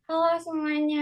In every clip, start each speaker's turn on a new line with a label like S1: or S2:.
S1: Halo semuanya.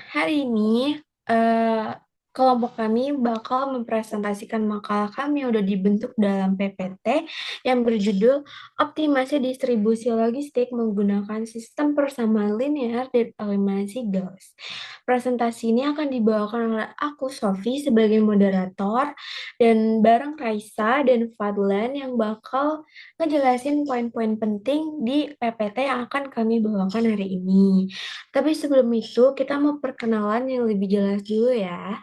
S1: Hari ini eh, kelompok kami bakal mempresentasikan makalah kami yang udah dibentuk dalam PPT yang berjudul Optimasi Distribusi Logistik Menggunakan Sistem Persamaan Linear dan Eliminasi Gauss. Presentasi ini akan dibawakan oleh aku, Sofi, sebagai moderator, dan bareng Raisa dan Fadlan yang bakal ngejelasin poin-poin penting di PPT yang akan kami bawakan hari ini. Tapi sebelum itu, kita mau perkenalan yang lebih jelas dulu ya.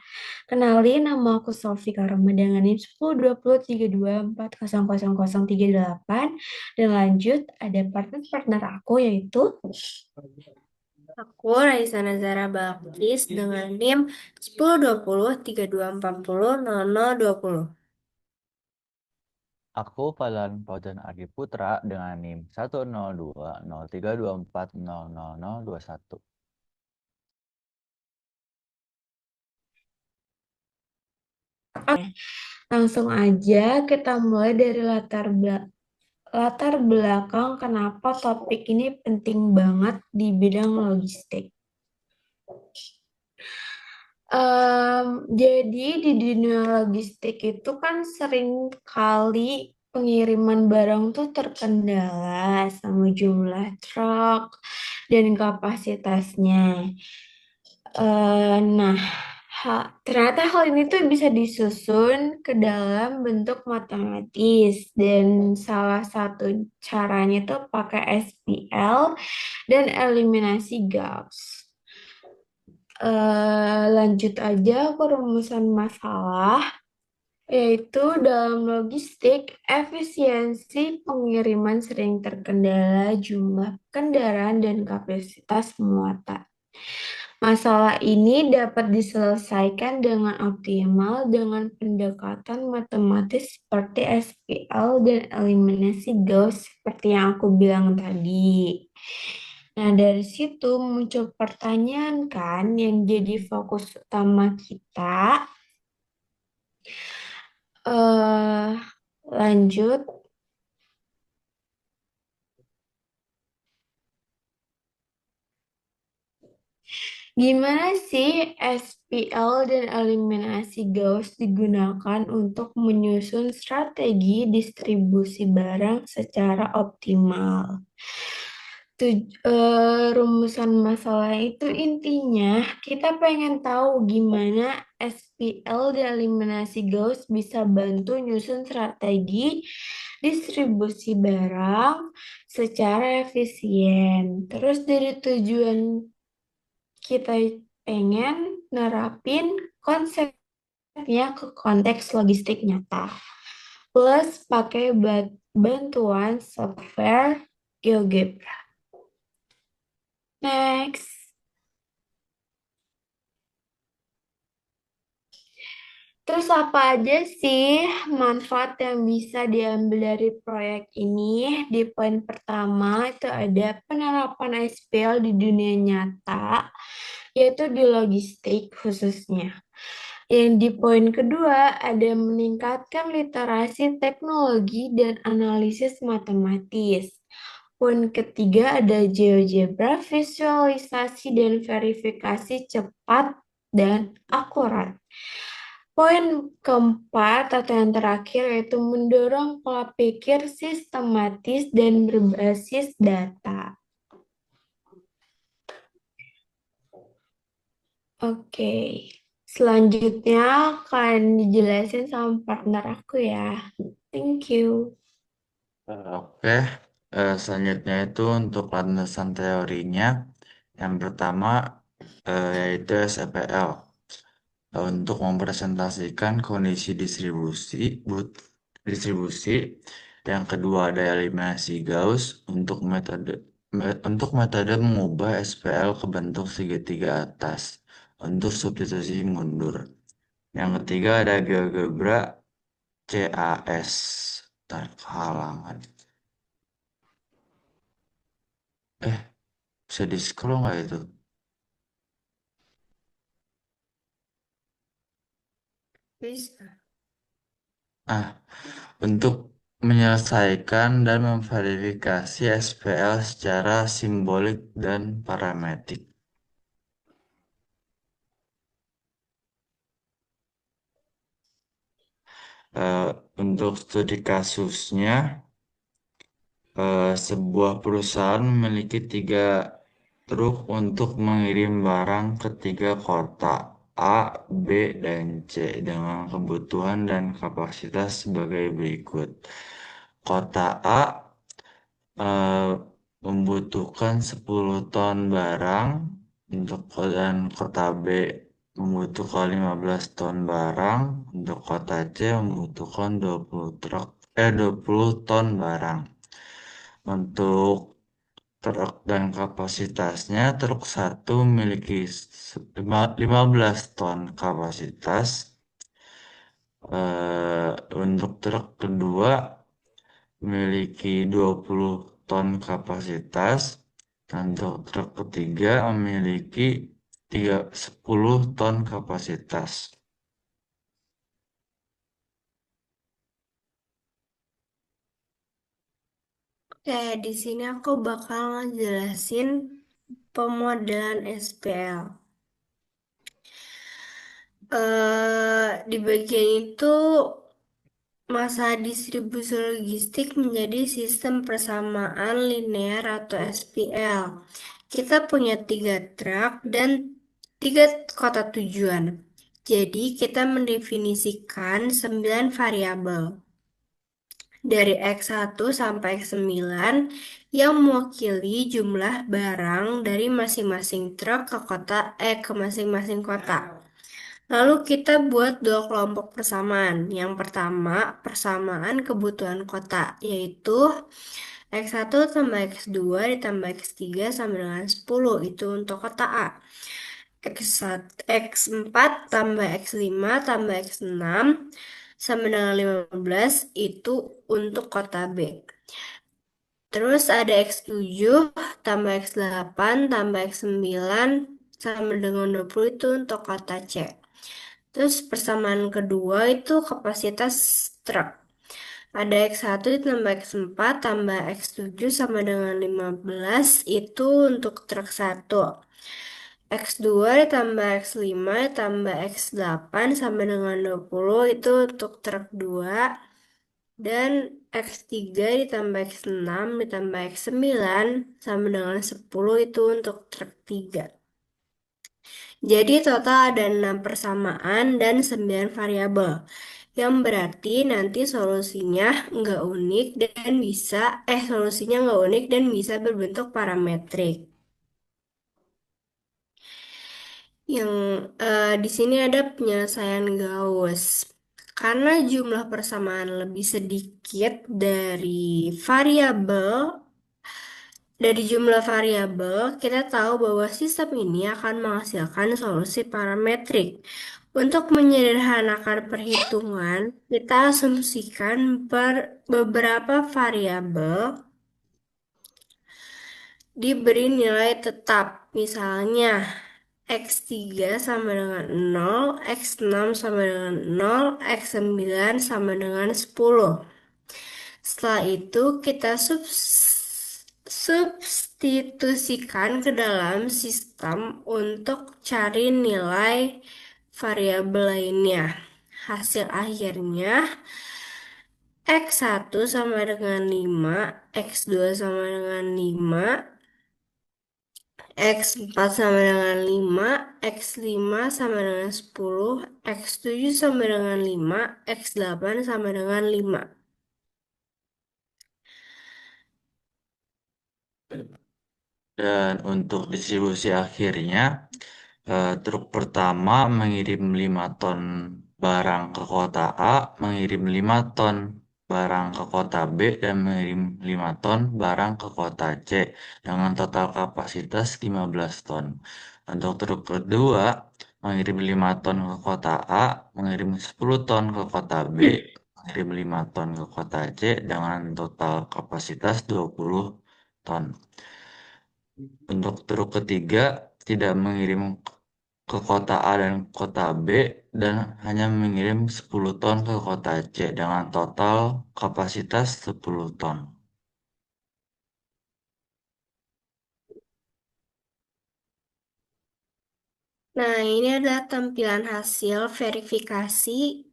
S1: Kenalin, nama aku Sofi Karma dengan NIM 102032400038. Dan lanjut, ada partner-partner aku yaitu
S2: Aku Raisa Nazara Balkis dengan NIM 102032400020.
S3: Aku Falan Fauzan Agi Putra dengan NIM 1020324000021.
S1: langsung aja kita mulai dari latar belakang kenapa topik ini penting banget di bidang logistik. Jadi di dunia logistik itu kan sering kali pengiriman barang tuh terkendala sama jumlah truk dan kapasitasnya. Nah, ternyata hal ini tuh bisa disusun ke dalam bentuk matematis dan salah satu caranya tuh pakai SPL dan eliminasi Gauss. Lanjut aja ke rumusan masalah, yaitu dalam logistik, efisiensi pengiriman sering terkendala jumlah kendaraan dan kapasitas muatan. Masalah ini dapat diselesaikan dengan optimal dengan pendekatan matematis seperti SPL dan eliminasi Gauss seperti yang aku bilang tadi. Nah, dari situ muncul pertanyaan kan yang jadi fokus utama kita. eh Lanjut, gimana sih SPL dan eliminasi Gauss digunakan untuk menyusun strategi distribusi barang secara optimal? Rumusan masalah itu intinya kita pengen tahu gimana SPL dan eliminasi Gauss bisa bantu nyusun strategi distribusi barang secara efisien. Terus dari tujuan kita pengen nerapin konsepnya ke konteks logistik nyata. Plus pakai bantuan software GeoGebra. Next. Terus apa aja sih manfaat yang bisa diambil dari proyek ini? Di poin pertama itu ada penerapan SPL di dunia nyata, yaitu di logistik khususnya. Yang di poin kedua ada meningkatkan literasi teknologi dan analisis matematis. Poin ketiga ada GeoGebra, visualisasi dan verifikasi cepat dan akurat. Poin keempat atau yang terakhir yaitu mendorong pola pikir sistematis dan berbasis data. Oke, selanjutnya akan dijelasin sama partner aku ya. Thank you.
S3: Oke, selanjutnya itu untuk landasan teorinya. Yang pertama yaitu SPL. Untuk mempresentasikan kondisi distribusi. Yang kedua ada eliminasi Gauss untuk metode mengubah SPL ke bentuk segitiga atas untuk substitusi mundur. Yang ketiga ada GeoGebra CAS. Ntar kehalangan. Eh, bisa di scroll nggak itu?
S2: Bisa.
S3: Ah, untuk menyelesaikan dan memverifikasi SPL secara simbolik dan parametrik. Eh, untuk studi kasusnya, sebuah perusahaan memiliki 3 truk untuk mengirim barang ke 3 kota A, B, dan C dengan kebutuhan dan kapasitas sebagai berikut. Kota A eh, membutuhkan 10 ton barang dan kota B membutuhkan 15 ton barang, untuk kota C membutuhkan 20 ton barang. Untuk truk dan kapasitasnya, truk satu memiliki 15 ton kapasitas. Untuk truk kedua memiliki 20 ton kapasitas. Dan untuk truk ketiga memiliki 10 ton kapasitas.
S2: Oke, di sini aku bakal ngejelasin pemodelan SPL. Di bagian itu masalah distribusi logistik menjadi sistem persamaan linear atau SPL. Kita punya 3 truk dan 3 kota tujuan. Jadi kita mendefinisikan 9 variabel dari X1 sampai X9 yang mewakili jumlah barang dari masing-masing truk ke masing-masing kota. Lalu kita buat 2 kelompok persamaan. Yang pertama, persamaan kebutuhan kota, yaitu X1 tambah X2 ditambah X3 sama dengan 10. Itu untuk kota A. X1, X4 tambah X5 tambah X6 sama dengan 15. Itu untuk kota B. Terus ada X7 tambah X8 tambah X9 sama dengan 20. Itu untuk kota C. Terus persamaan kedua itu kapasitas truk. Ada X1 ditambah X4 tambah X7 sama dengan 15. Itu untuk truk 1. X2 ditambah X5 ditambah X8 sama dengan 20. Itu untuk truk 2. Dan X3 ditambah X6 ditambah X9 sama dengan 10. Itu untuk truk 3. Jadi total ada 6 persamaan dan 9 variabel. Yang berarti nanti solusinya nggak unik dan bisa berbentuk parametrik. Yang di sini ada penyelesaian Gauss. Karena jumlah persamaan lebih sedikit dari jumlah variabel, kita tahu bahwa sistem ini akan menghasilkan solusi parametrik. Untuk menyederhanakan perhitungan, kita asumsikan beberapa variabel diberi nilai tetap. Misalnya, X3 sama dengan 0, X6 sama dengan 0, X9 sama dengan 10. Setelah itu kita substitusikan ke dalam sistem untuk cari nilai variabel lainnya. Hasil akhirnya X1 sama dengan 5, X2 sama dengan 5, X4 sama dengan 5, X5 sama dengan 10, X7 sama dengan 5, X8 sama dengan 5.
S3: Dan untuk distribusi akhirnya, truk pertama mengirim 5 ton barang ke kota A, mengirim 5 ton barang ke kota B, dan mengirim 5 ton barang ke kota C dengan total kapasitas 15 ton. Untuk truk kedua mengirim 5 ton ke kota A, mengirim 10 ton ke kota B, mengirim 5 ton ke kota C dengan total kapasitas 20 ton. Untuk truk ketiga tidak mengirim ke kota A dan kota B dan hanya mengirim 10 ton ke kota C dengan total kapasitas 10 ton.
S2: Nah, ini adalah tampilan hasil verifikasi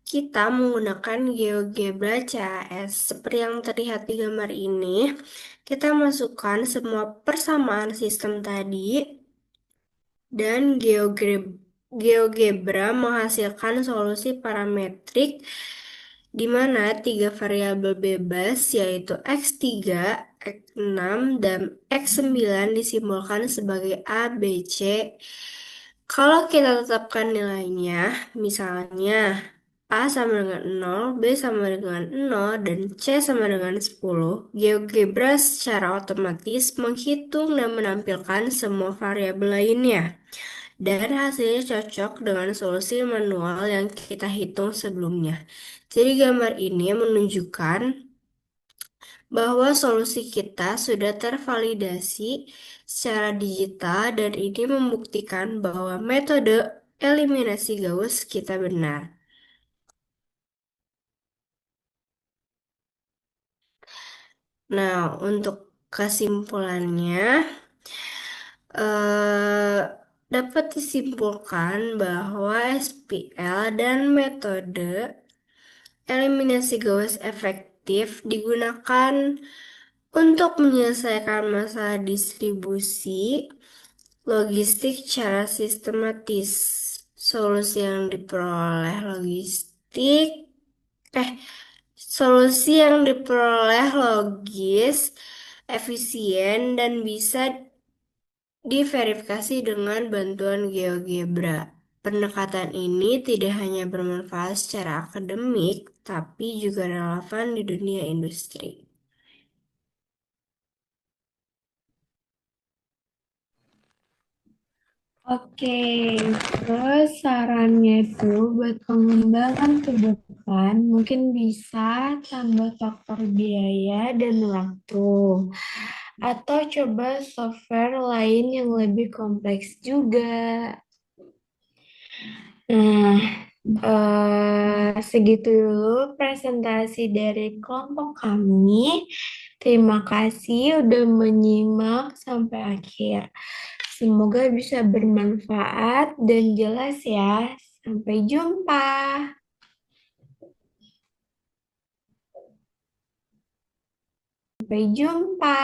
S2: kita menggunakan GeoGebra CAS. Seperti yang terlihat di gambar ini, kita masukkan semua persamaan sistem tadi dan GeoGebra menghasilkan solusi parametrik di mana tiga variabel bebas yaitu X3, X6, dan X9 disimbolkan sebagai A, B, C. Kalau kita tetapkan nilainya, misalnya A sama dengan 0, B sama dengan 0, dan C sama dengan 10, GeoGebra secara otomatis menghitung dan menampilkan semua variabel lainnya. Dan hasilnya cocok dengan solusi manual yang kita hitung sebelumnya. Jadi gambar ini menunjukkan bahwa solusi kita sudah tervalidasi secara digital dan ini membuktikan bahwa metode eliminasi Gauss kita benar. Nah, untuk kesimpulannya, eh, dapat disimpulkan bahwa SPL dan metode eliminasi Gauss efektif digunakan untuk menyelesaikan masalah distribusi logistik secara sistematis. Solusi yang diperoleh solusi yang diperoleh logis, efisien, dan bisa diverifikasi dengan bantuan GeoGebra. Pendekatan ini tidak hanya bermanfaat secara akademik, tapi juga relevan di dunia industri.
S1: Oke, terus sarannya itu buat pengembangan ke depan mungkin bisa tambah faktor biaya dan waktu. Atau coba software lain yang lebih kompleks juga. Nah, segitu dulu presentasi dari kelompok kami. Terima kasih udah menyimak sampai akhir. Semoga bisa bermanfaat dan jelas ya. Sampai jumpa. Sampai jumpa.